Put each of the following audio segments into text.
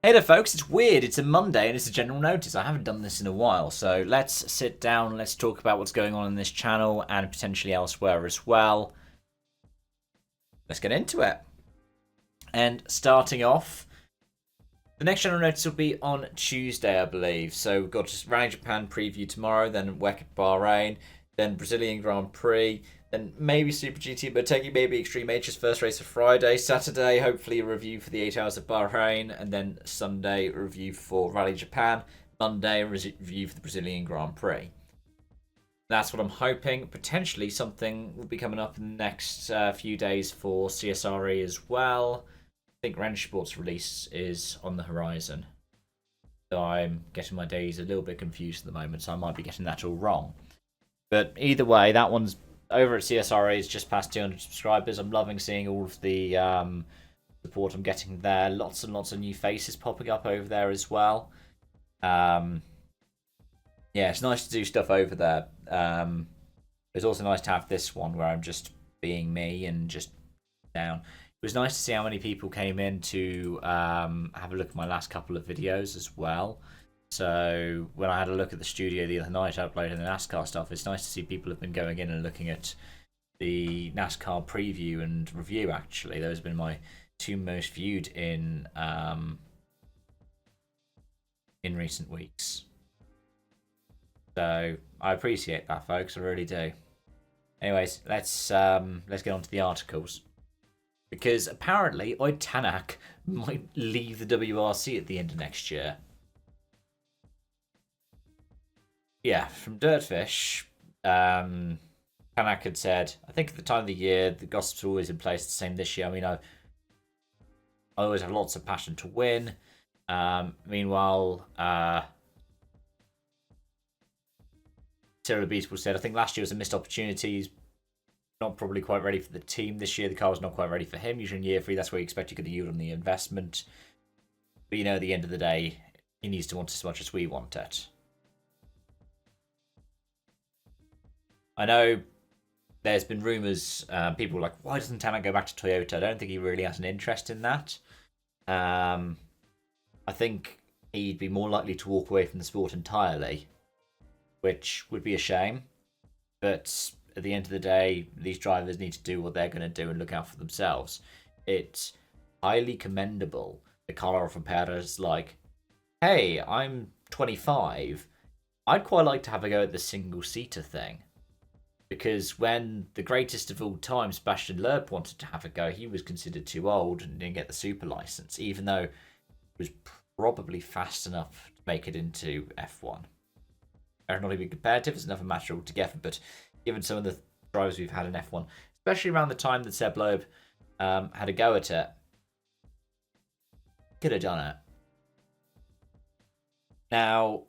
Hey there, folks. It's weird. It's a Monday and it's a general notice. I haven't done this in a while, so let's sit down. Let's talk about what's going on in this channel and potentially elsewhere as well. Let's get into it. And starting off, the next general notice will be on Tuesday, I believe. So we've got Rally Japan preview tomorrow, then WEC Bahrain, then Brazilian Grand Prix, then maybe Super GT, but taking maybe Extreme H's first race of Friday. Saturday, hopefully a review for the 8 hours of Bahrain, and then Sunday, a review for Rally Japan. Monday, a review for the Brazilian Grand Prix. That's what I'm hoping. Potentially something will be coming up in the next few days for CSRE as well. I think Rennsport's release is on the horizon. So I'm getting my days a little bit confused at the moment, so I might be getting that all wrong. But either way, that one's over at CSRA. It's just past 200 subscribers. I'm loving seeing all of the support I'm getting there. Lots and lots of new faces popping up over there as well. Yeah, it's nice to do stuff over there. It's also nice to have this one where I'm just being me and just down. It was nice to see how many people came in to have a look at my last couple of videos as well. So when I had a look at the studio the other night, uploading the NASCAR stuff, it's nice to see people have been going in and looking at the NASCAR preview and review. Actually, those have been my two most viewed in recent weeks. So I appreciate that, folks. I really do. Anyways, let's get on to the articles. Because apparently, Tänak might leave the WRC at the end of next year. Yeah, from Dirtfish, Tänak had said, I think at the time of the year, the gossip's always in place the same this year. I mean, I always have lots of passion to win. Meanwhile, Abiteboul said, I think last year was a missed opportunity. He's not probably quite ready for the team this year. The car was not quite ready for him. Usually in year 3, that's where you expect you get the yield on the investment. But at the end of the day, he needs to want it as much as we want it. I know there's been rumours, people were like, why doesn't Tänak go back to Toyota? I don't think he really has an interest in that. I think he'd be more likely to walk away from the sport entirely, which would be a shame. But at the end of the day, these drivers need to do what they're going to do and look out for themselves. It's highly commendable that Carlo from Perez like, hey, I'm 25. I'd quite like to have a go at the single-seater thing. Because when the greatest of all time, Sebastian Loeb, wanted to have a go, he was considered too old and didn't get the super license, even though he was probably fast enough to make it into F1. Not even competitive, it's another matter altogether, but given some of the drivers we've had in F1, especially around the time that Seb Loeb had a go at it, could have done it. Now,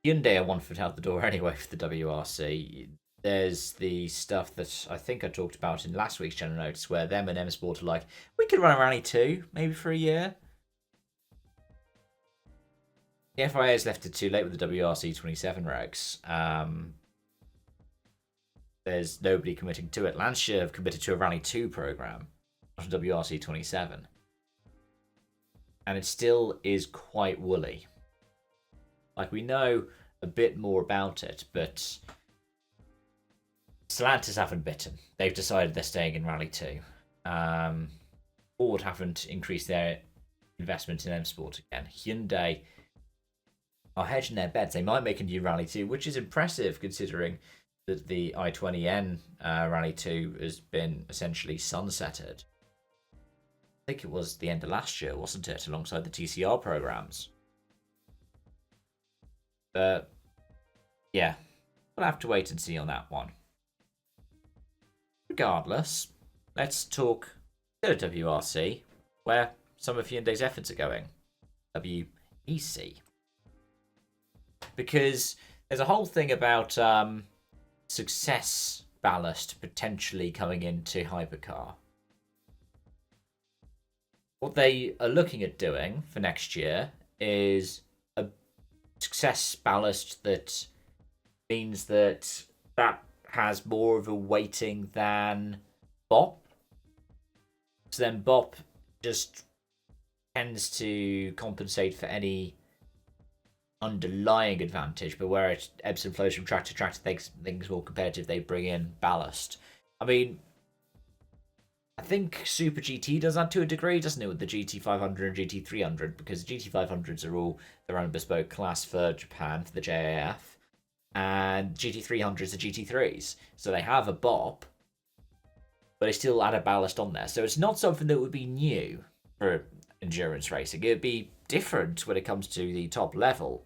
Hyundai are 1 foot out the door anyway for the WRC. There's the stuff that I think I talked about in last week's general notes, where them and M Sport are like, we could run a Rally 2, maybe for a year. The FIA has left it too late with the WRC 27 regs. There's nobody committing to it. Lancia have committed to a Rally 2 program, not a WRC 27. And it still is quite woolly. Like, we know a bit more about it, but Stellantis haven't bitten. They've decided they're staying in Rally 2. Ford haven't increased their investment in M Sport again. Hyundai are hedging their bets. They might make a new Rally 2, which is impressive considering that the i20N Rally 2 has been essentially sunsetted. I think it was the end of last year, wasn't it? Alongside the TCR programs. But yeah, we'll have to wait and see on that one. Regardless, let's talk WRC, where some of Hyundai's efforts are going. WEC. Because there's a whole thing about success ballast potentially coming into hypercar. What they are looking at doing for next year is a success ballast that means that has more of a weighting than BoP. So then BoP just tends to compensate for any underlying advantage, but where it ebbs and flows from track to track to make things more competitive, they bring in ballast. I mean, I think Super GT does that to a degree, doesn't it, with the GT500 and GT300, because the GT500s are all their own bespoke class for Japan, for the JAF, and GT300s are GT3s. So they have a BoP, but they still add a ballast on there. So it's not something that would be new for endurance racing. It would be different when it comes to the top level.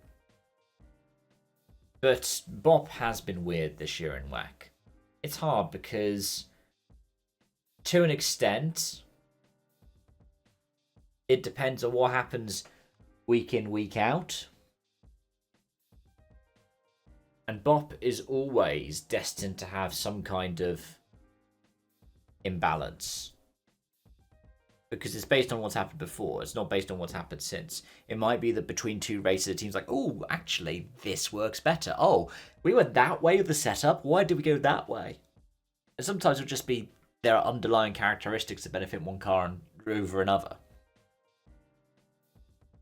But BoP has been weird this year in WEC. It's hard because, to an extent, it depends on what happens week in, week out. And BoP is always destined to have some kind of imbalance. Because it's based on what's happened before. It's not based on what's happened since. It might be that between two races, the team's like, oh, actually, this works better. Oh, we went that way with the setup. Why did we go that way? And sometimes it'll just be there are underlying characteristics that benefit one car over another.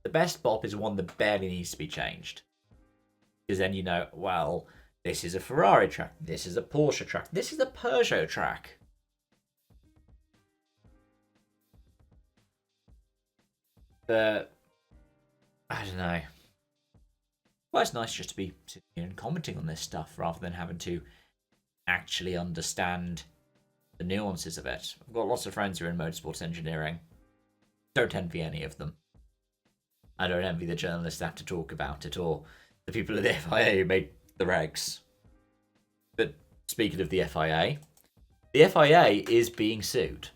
The best BoP is one that barely needs to be changed. Because then you know, well, this is a Ferrari track. This is a Porsche track. This is a Peugeot track. But I don't know. Well, it's nice just to be sitting here and commenting on this stuff rather than having to actually understand the nuances of it. I've got lots of friends who are in motorsports engineering. Don't envy any of them. I don't envy the journalists that have to talk about it or the people at the FIA who made the regs. But speaking of the FIA is being sued.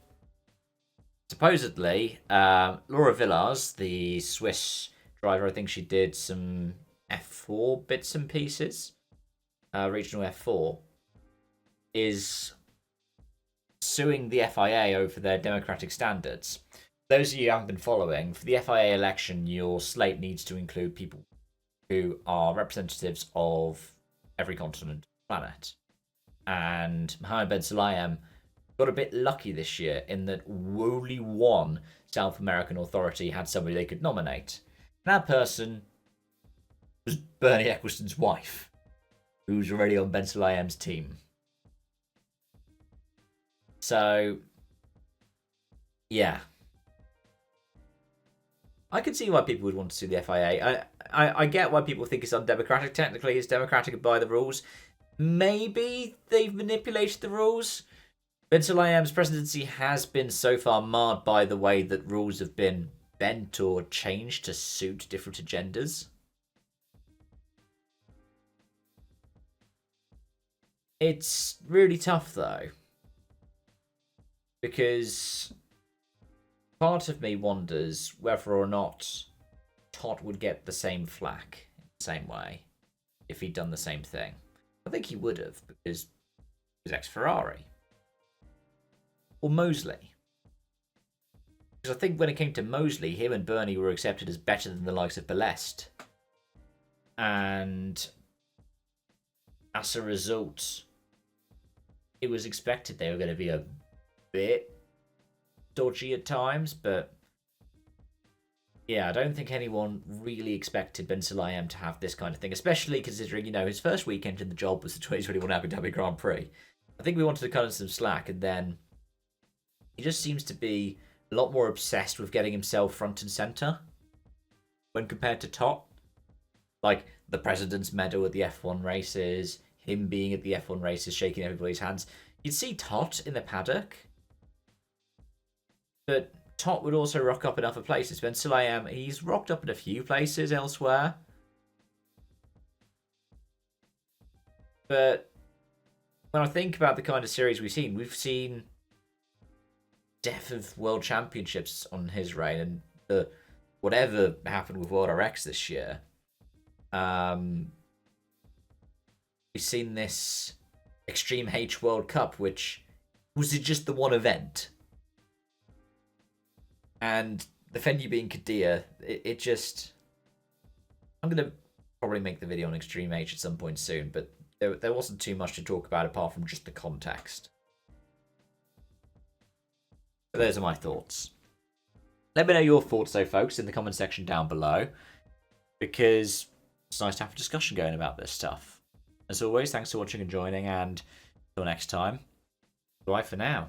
Supposedly, Laura Villars, the Swiss driver, I think she did some F4 bits and pieces, regional F4, is suing the FIA over their democratic standards. Those of you who haven't been following, for the FIA election, your slate needs to include people who are representatives of every continent on the planet. And Mohammed Ben Sulayem got a bit lucky this year in that only one South American authority had somebody they could nominate. And that person was Bernie Ecclestone's wife, who's already on Ben Sulayem's team. So, yeah. I can see why people would want to sue the FIA. I get why people think it's undemocratic. Technically, it's democratic by the rules. Maybe they've manipulated the rules. Ben Sulayem's presidency has been so far marred by the way that rules have been bent or changed to suit different agendas. It's really tough, though. Because part of me wonders whether or not Todt would get the same flack in the same way if he'd done the same thing. I think he would have, because he was ex-Ferrari. Or Mosley. Because I think when it came to Mosley, him and Bernie were accepted as better than the likes of Ballast. And as a result, it was expected they were going to be a bit dodgy at times, but yeah, I don't think anyone really expected Ben Sulayem to have this kind of thing, especially considering, you know, his first weekend in the job was the 2021 Abu Dhabi Grand Prix. I think we wanted to cut him some slack, and then he just seems to be a lot more obsessed with getting himself front and centre when compared to Todt. Like the President's Medal at the F1 races, him being at the F1 races, shaking everybody's hands. You'd see Todt in the paddock, but Todt would also rock up in other places. Ben Sulayem, he's rocked up in a few places elsewhere. But when I think about the kind of series we've seen death of world championships on his reign, and whatever happened with World RX this year. We've seen this Extreme H World Cup, which was just the one event. And the venue being Qadiyah, it just... I'm going to probably make the video on Extreme H at some point soon, but there wasn't too much to talk about apart from just the context. But those are my thoughts. Let me know your thoughts, though, folks, in the comment section down below, because it's nice to have a discussion going about this stuff. As always, thanks for watching and joining, and until next time, bye for now.